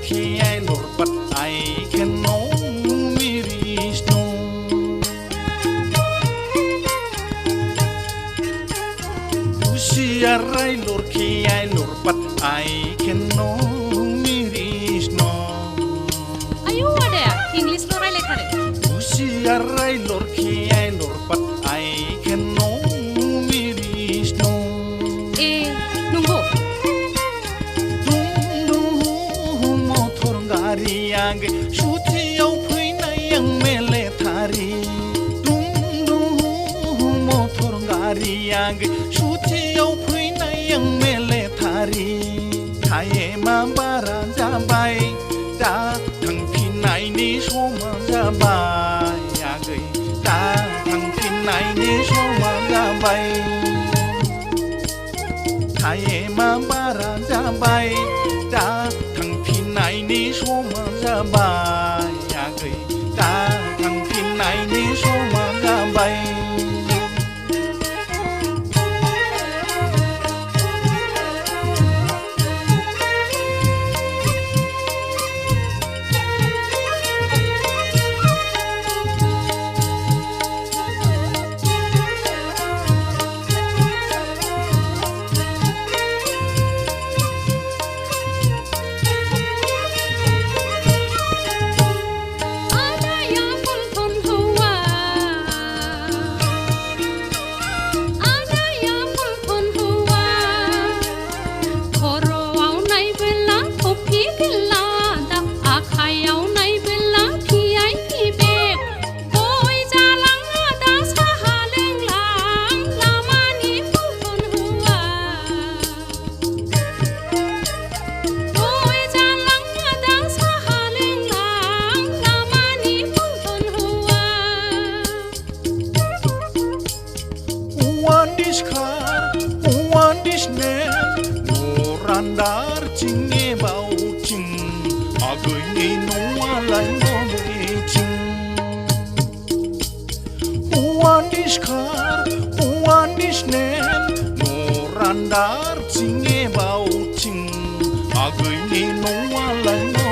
khi ai lột bắt ai khen nó miris no usiarai lor khi ai lột bắt ai khen nó miris no ayo ada ya English lo rai lekhare usiarai lor khi ai lột bắt ai khen nó miris no nunggu yang sutiau pheinai yang mele thari dung motor gari yang sutiau pheinai yang mele thari thaye ma bara jabai da thang phinai ni soma jabai ya gai da thang phinai ni soma jabai thaye ma bara jabai da thang phinai ni soma jabai ya gai da thang phinai ni soma jabai Randar cinge bau cing agai ni noa lai no be cing uan disnen no randar cinge bau cing agai ni noa lai no